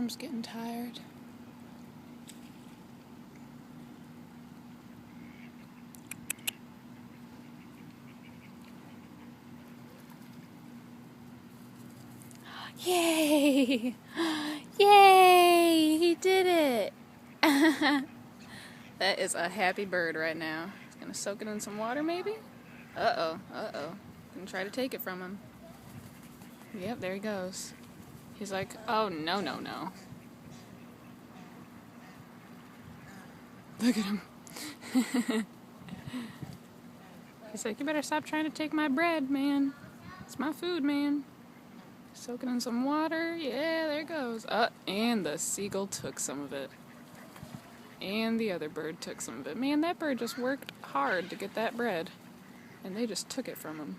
arm's getting tired. Yay! Yay! He did it! That is a happy bird right now. He's gonna soak it in some water, maybe? Uh-oh, uh-oh. Gonna try to take it from him. Yep, there he goes. He's like, oh, no, no, no. Look at him. He's like, you better stop trying to take my bread, man. It's my food, man. Soaking in some water. Yeah, there it goes. And the seagull took some of it. And the other bird took some of it. Man, that bird just worked hard to get that bread. And they just took it from him.